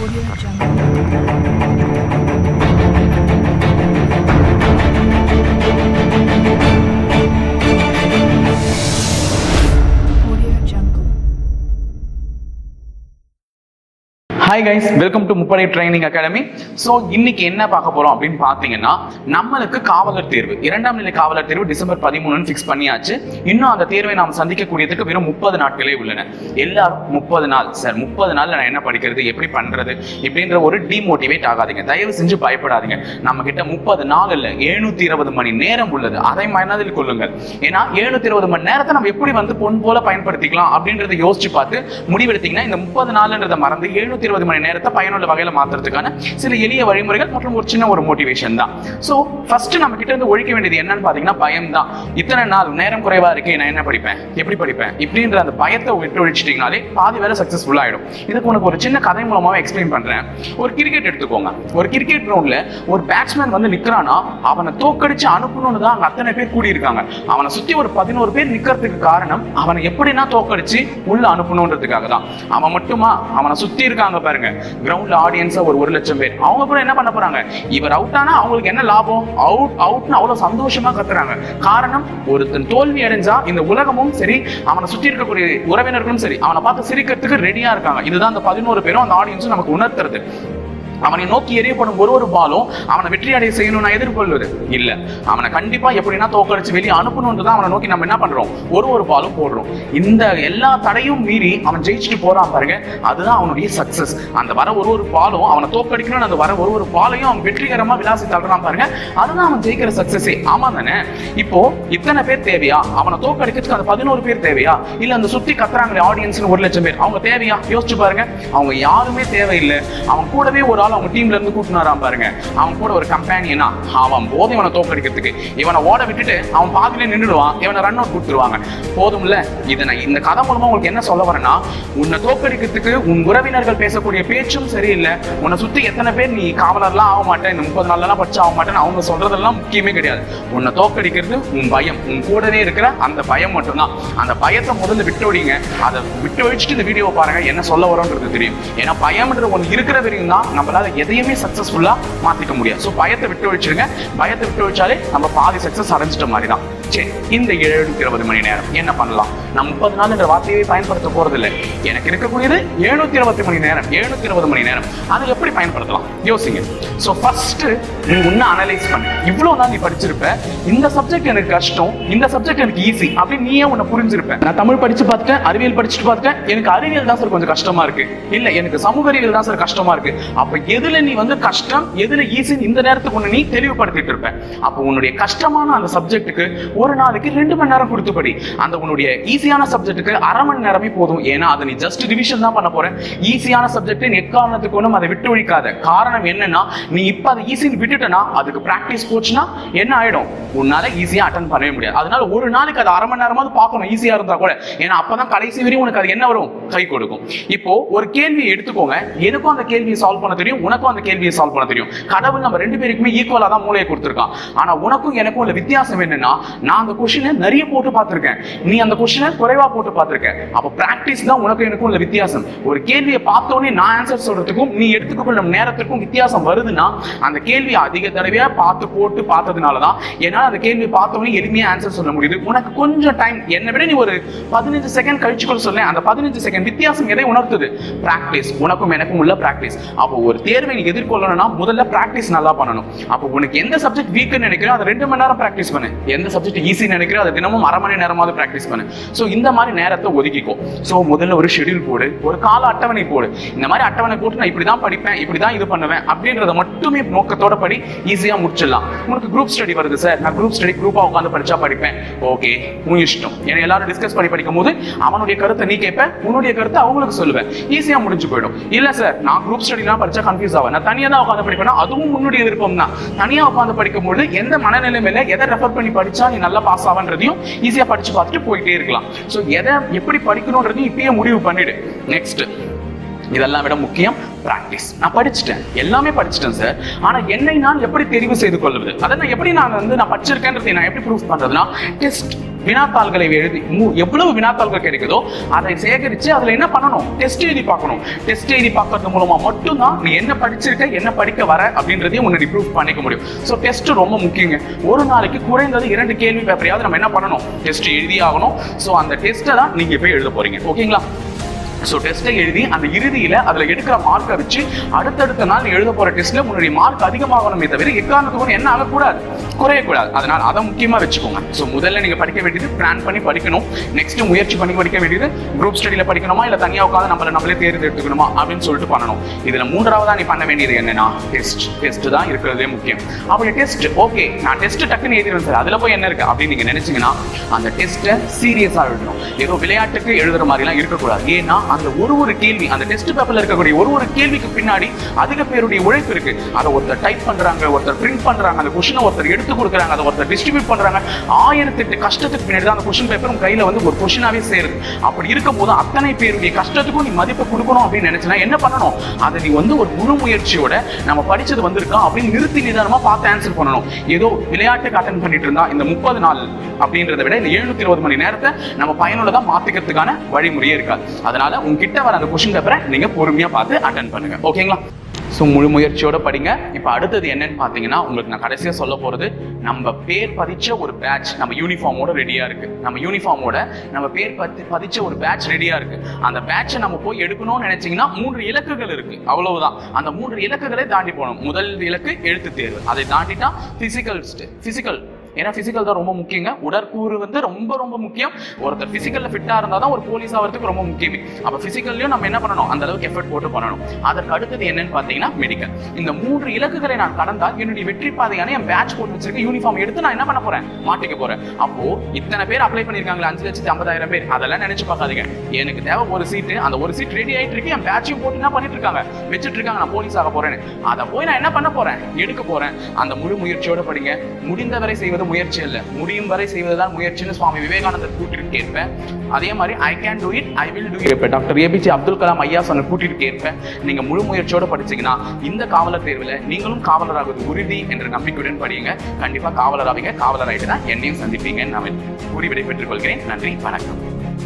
Audio Jungle. Hi guys, welcome to முப்படை training academy. So இன்னைக்கு என்ன பார்க்க போறோம் அப்படின்னு பார்த்தீங்கன்னா, நம்மளுக்கு காவலர் தேர்வு 2ஆம் நிலை காவலர் தேர்வு டிசம்பர் 13 ஃபிக்ஸ் பண்ணியாச்சு. இன்னும் அந்த தேர்வை நாம் சந்திக்கக்கூடியதுக்கு வெறும் 30 நாட்களே உள்ளன. எல்லாரும் 30 நாள் சார், 30 நாள்ல நான் என்ன படிக்கிறது, எப்படி பண்றது இப்படின்ற ஒரு டிமோட்டிவேட் ஆகாதீங்க. தயவு செஞ்சு பயப்படாதீங்க. நம்ம கிட்ட 30 நாள் இல்ல, 720 மணி நேரம் உள்ளது. அதை மனதில் கொள்ளுங்கள். ஏன்னா 720 மணி நேரத்தை நம்ம எப்படி பொன் போல பயன்படுத்திக்கலாம் அப்படின்றத யோசிச்சு பார்த்து முடிவெடுத்தீங்கன்னா, இந்த 30 நாள்ன்றதை மறந்து 720 மணி நேரத்தை பயனுள்ள வகையில மாத்துறதுக்கான சில எளிய வழிமுறைகள் மற்றும் ஒரு சின்ன ஒரு மோட்டிவேஷன் தான். சோ ஃபர்ஸ்ட் நம்ம கிட்ட இருந்து ஒழிக்க வேண்டியது என்னன்னு பாத்தீங்கன்னா, பயம் தான். இத்தனை நாள் நேரம் குறைவா இருக்கு, நான் என்ன படிப்பேன், எப்படி படிப்பேன் இப்படின்ற அந்த பயத்தை விட்டு ஒழிச்சிட்டீங்கனாலே பாதி வேலை சக்சஸ்ஃபுல் ஆயிடும். இதுக்கு உனக்கு ஒரு சின்ன கதை மூலமாவே எக்ஸ்பிளைன் பண்றேன். ஒரு கிரிக்கெட் எடுத்துக்கோங்க. ஒரு கிரிக்கெட் கிரவுண்ட்ல ஒரு பேட்ஸ்மேன் நிக்கிறானா, அவனை தோக்கடிச்சு அனுப்பணும்னு தான் அங்க அத்தனை பேர் கூடி இருக்காங்க. அவனை சுத்தி ஒரு 11 பேர் நிக்கிறதுக்கு காரணம், அவனை எப்படின்னா தோக்கடிச்சு உள்ள அனுப்பணும்ன்றதுக்காக தான். அவன் மட்டுமா, அவனை சுத்தி இருக்காங்க பாருங்க கிரவுண்ட்ல ஆடியன்ஸ் ஒரு 1,00,000 பேர். அவங்க கூட என்ன பண்ண போறாங்க, இவர் அவுட் ஆனா அவங்களுக்கு என்ன லாபம், அவுட்னு அவ்வளவு சந்தோஷமா கத்துறாங்க. காரணம், ஒருத்தன் தோல்வி அடைஞ்சா இந்த உலகமும் சரி, அவனை சுற்றி இருக்கக்கூடிய உறவினர்களும் சரி, அவனை பார்த்து சிரிக்கிறதுக்கு ரெடியா இருக்காங்க. இதுதான் அந்த 11 பேரும் அந்த ஆடியன்ஸும் நமக்கு உணர்த்துறது. அவனை நோக்கி எறியப்படும் ஒரு பாலும் அவனை வெற்றி அடைய செய்யணும்னு எதிர்கொள்வது இல்ல. அவனை கண்டிப்பா எப்படின்னா தோக்கடிச்சு வெளியே அனுப்பணும்னு அவனை நோக்கி நம்ம என்ன பண்றோம், ஒரு பாலும் போடுறோம். இந்த எல்லா தடையும் மீறி அவன் ஜெயிச்சுட்டு போறான் பாருங்க, அதுதான் அவனுடைய சக்சஸ். அந்த வர ஒரு பாலும் அவனை தோக்கடிக்கணும்னு அந்த வர ஒரு பாலையும் அவன் வெற்றிகரமா விளாசி தள்ளுறான் பாருங்க, அதுதான் அவன் ஜெயிக்கிற சக்சஸே. ஆமா தானே? இப்போ இத்தனை பேர் தேவையா, அவனை தோக்கடிக்கிறதுக்கு அந்த 11 பேர் தேவையா, இல்ல அந்த சுத்தி கத்துறாங்களே ஆடியன்ஸ் 1,00,000 பேர், அவங்க தேவையா? யோசிச்சு பாருங்க. அவங்க யாருமே தேவையில்லை. அவன் கூடவே ஒரு ஆள் அவங்க டீம்ல இருந்து கூட்டினாராம் பாருங்க, அவன் கூட ஒரு கம்பேனியனா, அவன் போதும் இவனை தோக்கடிக்கிறதுக்கு. இவனை ஓட விட்டுட்டு அவன் பாதியில நின்றுடுவான், இவனை ரன் அவுட் கொடுத்துருவாங்க. போதும்ல. இதை நான் இந்த கதை மூலமா உங்களுக்கு என்ன சொல்ல வரேன்னா, உன்னை தோக்கடிக்கிறதுக்கு உன் உறவினர்கள் பேசக்கூடிய பேச்சும் சரியில்லை. உன்னை சுத்தி எத்தனை பேர் நீ காவலர்லாம் ஆக மாட்டேன், இந்த 30 நாள்லாம் படிச்சு ஆக மாட்டேன்னு அவங்க சொல்றதெல்லாம் முக்கியமே கிடையாது. உன்னை தோக்கடிக்கிறது உன் பயம், உன் கூடவே இருக்கிற அந்த பயம் மட்டும்தான். அந்த பயத்தை முதல்ல விட்டோடிங்க. அதை விட்டு ஒழிச்சுட்டு இந்த வீடியோவை பாருங்க, என்ன சொல்ல வரோன்றது தெரியும். ஏன்னா பயம்ன்ற ஒன்று இருக்கிற வரையும் தான் நம்மளால எதையுமே சக்சஸ்ஃபுல்லா மாத்திக்க முடியாது. சோ பயத்தை விட்டு ஒழிச்சிருங்க. பயத்தை விட்டு ஒழிச்சாலே நம்ம பாதி சக்சஸ் அடைஞ்சிட்ட மாதிரி தான். சரி, இந்த 720 மணி நேரம் என்ன பண்ணலாம்? நான் 30 நாள் என்ற வார்த்தையை பயன்படுத்த போறது இல்லை. எனக்கு இருக்கக்கூடியது 720 மணி நேரம். 720 மணி நேரம் அதை எப்படி பயன்படுத்தலாம் யோசிங்க. சோ ஃபர்ஸ்ட் நீ உன்னை அனலைஸ் பண்ணு. இவ்வளவு நாள் நீ படிச்சிருப்ப, இந்த சப்ஜெக்ட் எனக்கு கஷ்டம், இந்த சப்ஜெக்ட் எனக்கு ஈஸி அப்படின்னு நீயே உன்னை புரிஞ்சிருப்ப. நான் தமிழ் படிச்சு பார்த்துட்டேன், அறிவியல் படிச்சுட்டு பார்த்துட்டேன், எனக்கு அறிவியல் தான் சார் கொஞ்சம் கஷ்டமா இருக்கு, இல்ல எனக்கு சமூக அறிவியல் தான் சார் கஷ்டமா இருக்கு. அப்ப எதுல நீ கஷ்டம், எதுல ஈஸின்னு இந்த நேரத்துக்கு ஒண்ணு நீ தெளிவுபடுத்திட்டு இருப்ப. அப்ப உன்னுடைய கஷ்டமான அந்த சப்ஜெக்ட்டுக்கு ஒரு நாளைக்கு 2 மணி நேரம் கொடுத்து படி. அந்த உன்னுடைய ஈஸியான சப்ஜெக்ட்டுக்கு 1/2 மணி நேரமே போதும். ஏன்னா அதை நீ ஜஸ்ட் ரிவிஷன் தான் பண்ண போற. ஈஸியான சப்ஜெக்ட் எக்காரணத்துக்கு ஒன்றும் அதை விட்டு ஒழிக்காத. காரணம் என்னன்னா, நீ இப்ப அதை ஈஸின்னு விட்டுட்டனா அதுக்கு பிராக்டிஸ் போச்சுன்னா என்ன ஆயிடும், உன்னால ஈஸியா அட்டன் பண்ணவே முடியாது. அதனால ஒரு நாளைக்கு அது 1/2 மணி நேரமாவது பார்க்கணும், ஈஸியா இருந்தா கூட. ஏன்னா அப்பதான் கடைசி வரையும் உனக்கு அது என்ன வரும், கை கொடுக்கும். இப்போ ஒரு கேள்வியை எடுத்துக்கோங்க. எனக்கும் அந்த கேள்வியை சால்வ் பண்ண தெரியும், உனக்கும் அந்த கேள்வியை சால்வ் பண்ண தெரியும். கடவுள் நம்ம 2 பேருக்குமே ஈக்குவலா தான் மூளையை கொடுத்திருக்கான். ஆனா உனக்கும் எனக்கும் உள்ள வித்தியாசம் என்னன்னா, நான் அந்த கொஸ்டினை நிறைய போட்டு பார்த்திருக்கேன், நீ அந்த கொஸ்டினை குறைவா போட்டு பார்த்திருக்க. அப்ப பிராக்டிஸ் தான் உனக்கும் எனக்கும் உள்ள வித்தியாசம். ஒரு கேள்வியை பார்த்தோன்னே நான் ஆன்சர் சொல்றதுக்கும் நீ எடுத்துக்கொள்ள நேரத்துக்கும் வித்தியாசம் வருதுன்னா, அந்த கேள்வியை அதிக தடவையா பார்த்து போட்டு பார்த்ததுனாலதான் என்னால அந்த கேள்வி பார்த்தோன்னே எளிமையா ஆன்சர் சொல்ல முடியுது. உனக்கு கொஞ்சம் டைம், என்னை விட நீ ஒரு 15 செகண்ட் கழிச்சுக்கொள்ள சொல்ல, அந்த 15 செகண்ட் வித்தியாசம் எதை உணர்த்துது, பிராக்டிஸ். உனக்கும் எனக்கும் உள்ள பிராக்டிஸ். அப்போ ஒரு தேர்வை நீ எதிர்கொள்ளணும்னா முதல்ல பிராக்டிஸ் நல்லா பண்ணணும். அப்போ உனக்கு எந்த சப்ஜெக்ட் வீக்னு நினைக்கிறோ அதை 2 மணி நேரம் பிராக்டிஸ் பண்ணு. எந்த சப்ஜெக்ட் ஈஸி நினைக்கிறோ அதை தினமும் 1/2 மணி நேரமாவது பிராக்டிஸ் பண்ணு. சோ இந்த மாதிரி நேரத்தை ஒதுக்கிக்கோ. சோ முதல்ல ஒரு ஷெட்யூல் போடு, ஒரு கால அட்டவணை போடு. இந்த மாதிரி அட்டவணை போட்டு நான் இப்படிதான் படிப்பேன், இப்படிதான் இது பண்ணுவேன் அப்படின்றத மட்டுமே நோக்கத்தோட படி, ஈஸியா முடிச்சிடலாம். உனக்கு குரூப் ஸ்டடி வருது சார், நான் குரூப் ஸ்டடி குரூப்பா உட்காந்து படிச்சா படிப்பேன், ஓகே உன் இஷ்டம். ஏன்னா எல்லாரும் டிஸ்கஸ் பண்ணி படிக்கும் போது அவனுடைய கருத்தை நீ கேட்ப, உன்னுடைய கருத்தை அவங்களுக்கு சொல்லுவேன், ஈஸியா முடிஞ்சு போயிடும். இல்ல சார் நான் குரூப் ஸ்டடிலாம் படிச்சா கன்ஃபியூஸ் ஆகும், நான் தனியா தான் உட்காந்து படிப்பேன், அதுவும் உன்னுடைய விருப்பம் தான். தனியா உட்காந்து படிக்கும்போது எந்த மனநிலைமையில எதை ரெஃபர் பண்ணி படிச்சா நீ நல்லா பாஸ் ஆவன்றதையும் ஈஸியா படிச்சு பார்த்துட்டு போயிட்டே இருக்கலாம். சோ எதை எப்படி படிக்கணும்ன்றதையும் இப்பயே முடிவு பண்ணிடு. நெக்ஸ்ட் இதெல்லாம் விட முக்கியம் பிராக்டிஸ். நான் படிச்சுட்டேன், எல்லாமே படிச்சுட்டேன் சார், ஆனா என்னை நான் எப்படி தெரிவு செய்து கொள்வது, அதை நான் எப்படி நான் படிச்சிருக்கேன்றதை நான் எப்படி ப்ரூஃப் பண்றதுன்னா டெஸ்ட் வினாத்தாள்களை எழுதி எவ்வளவு வினாத்தாள்கள் கிடைக்குதோ அதை சேகரிச்சு அதுல என்ன பண்ணணும், டெஸ்ட் எழுதி பார்க்கணும். டெஸ்ட் எழுதி பார்க்கறது மூலமா மட்டும்தான் நீ என்ன படிச்சிருக்க, என்ன படிக்க வர அப்படின்றதையும் உன்னை ப்ரூஃப் பண்ணிக்க முடியும். ஸோ டெஸ்ட் ரொம்ப முக்கியங்க. ஒரு நாளைக்கு குறைந்தது 2 கேள்வி பேப்பரையாவது நம்ம என்ன பண்ணணும், டெஸ்ட் எழுதி ஆகணும். ஸோ அந்த டெஸ்ட்டை தான் நீங்க போய் எழுத போறீங்க. ஓகேங்களா? ஸோ டெஸ்ட்டை எழுதி அந்த இறுதியில் அதில் எடுக்கிற மார்க்கை வச்சு அடுத்தடுத்த நாள் எழுத போகிற டெஸ்ட்டில் உன்னுடைய மார்க் அதிகமாகணுமே தவிர எக்காரணத்துக்கு என்ன ஆகக்கூடாது, குறையக்கூடாது. அதனால் அதை முக்கியமாக வச்சுக்கோங்க. ஸோ முதல்ல நீங்கள் படிக்க வேண்டியது பிளான் பண்ணி படிக்கணும். நெக்ஸ்ட் முயற்சி பண்ணி படிக்க வேண்டியது குரூப் ஸ்டடியில் படிக்கணுமா இல்லை தனியாக உட்காந்து நம்மளே தேர்ந்து எடுத்துக்கணுமா அப்படின்னு சொல்லிட்டு பண்ணணும். இதில் 3ஆவதா நீ பண்ண வேண்டியது என்னன்னா டெஸ்ட் தான் இருக்கிறதே முக்கியம். அப்படி டெஸ்ட் ஓகே, நான் டெஸ்ட் டக்குன்னு எழுதிடுவேன் சார், அதில் போய் என்ன இருக்கு அப்படின்னு நீங்கள் நினைச்சீங்கன்னா அந்த டெஸ்ட்டை சீரியஸாக எழுதணும். ஏதோ விளையாட்டுக்கு எழுதுற மாதிரிலாம் இருக்கக்கூடாது. ஏன்னா அந்த ஒரு கேள்வி, அந்த டெஸ்ட் பேப்பர்ல இருக்கக்கூடிய ஒரு கேள்விக்கு பின்னாடி அதிக பேருடைய உழைப்பு இருக்கு. அதை ஒருத்தர் டைப் பண்றாங்க, ஒருத்தர் பிரிண்ட் பண்றாங்க, அந்த கொஸ்டினை ஒருத்தர் எடுத்து கொடுக்குறாங்க, அதை ஒருத்தர் டிஸ்ட்ரிபியூட் பண்றாங்க. 1008 கஷ்டத்துக்கு பின்னாடி தான் அந்த கொஸ்டின் பேப்பர் உங்க கையில வந்து ஒரு கொஸ்டினாவே சேருது. அப்படி இருக்கும் போது அத்தனை பேருடைய கஷ்டத்துக்கும் நீ மதிப்பு கொடுக்கணும் அப்படின்னு நினைச்சா என்ன பண்ணணும், அதை நீ வந்து ஒரு முழு முயற்சியோட நம்ம படிச்சது வந்திருக்கா அப்படின்னு நிறுத்தி நிதானமா பார்த்து ஆன்சர் பண்ணணும். ஏதோ விளையாட்டுக்கு அட்டென்ட் பண்ணிட்டு இருந்தா இந்த 30 நாள் அப்படின்றத விட இந்த 720 மணி நேரத்தை நம்ம பயனுள்ளதா மாத்திக்கிறதுக்கான வழிமுறையே இருக்காது. அதனால உங்ககிட்ட வர அந்த கொஸ்டின் பேப்பரை நீங்க பொறுமையா பார்த்து அட்டென்ட் பண்ணுங்க. ஓகேங்களா? ஸோ முழு முயற்சியோட படிங்க. இப்போ அடுத்தது என்னன்னு பார்த்தீங்கன்னா, உங்களுக்கு நான் கடைசியாக சொல்ல போகிறது, நம்ம பேர் பதிச்ச ஒரு பேட்ச் நம்ம யூனிஃபார்மோட ரெடியாக இருக்குது. நம்ம பேர் பதிச்ச ஒரு பேட்ச் ரெடியாக இருக்குது. அந்த பேட்சை நம்ம போய் எடுக்கணும்னு நினைச்சிங்கன்னா 3 இலக்குகள் இருக்குது, அவ்வளவுதான். அந்த 3 இலக்குகளை தாண்டி போகணும். முதல் இலக்கு எழுத்து தேர்வு, அதை தாண்டிட்டா ஃபிசிக்கல் ஏன்னா பிசிக்கல் தான் ரொம்ப முக்கியங்க. உடற்கூறு வந்து ரொம்ப ரொம்ப முக்கியம். ஒருத்தர் பிசிக்கல்ல ஃபிட்டா இருந்தா தான் ஒரு போலீஸ் ஆகிறதுக்கு ரொம்ப முக்கியம். அப்ப பிசிக்கல்லையும் நம்ம என்ன பண்ணணும், அந்த அளவுக்கு எஃபர்ட் போட்டு பண்ணணும். அதற்கு அடுத்தது என்னன்னு பாத்தீங்கன்னா மெடிக்கல். இந்த 3 இலக்குகளை நான் கடந்தால் என்னுடைய வெற்றி பாதையான என் பேட்ச் போட்டு வச்சிருக்க யூனிஃபார்ம் எடுத்து நான் என்ன பண்ண போறேன், மாட்டிக்க போறேன். அப்போ இத்தனை பேர் அப்ளை பண்ணிருக்காங்களா, 5,50,000 பேர், அதெல்லாம் நினைச்சு பார்க்காதீங்க. எனக்கு தேவை ஒரு சீட்டு, அந்த ஒரு சீட் ரெடி ஆயிட்டு இருக்கு, என் பேட்சையும் போட்டு என்ன பண்ணிட்டு இருக்காங்க, வச்சுட்டு இருக்காங்க, நான் போலீஸ் ஆக போறேன்னு. அதை போய் நான் என்ன பண்ண போறேன், எடுக்க போறேன். அந்த முழு முயற்சியோட படிங்க. முடிந்தவரை செய்வது முயற்சி அல்ல, முடியும் வரை செய்வதுதான் முயற்சின்னு சுவாமி விவேகானந்தர் கூட்டிட்டு கேட்பேன். அதே மாதிரி I can do it, I will do it. Doctor APJ Abdul Kalam ஐயா சொன்ன கூட்டிட்டு கேட்பேன். நீங்க முழு முயற்சியோட படிச்சீங்கன்னா இந்த காவலர் தேர்வில் நீங்களும் காவலராகுவது உறுதி என்ற நம்பிக்கையுடன் படியுங்க. கண்டிப்பா காவலராவீங்க. காவலர் ஆயிட்டு தான் என்னையும் சந்திப்பீங்கன்னு நான் கூறி விடை பெற்றுக் கொள்கிறேன். நன்றி, வணக்கம்.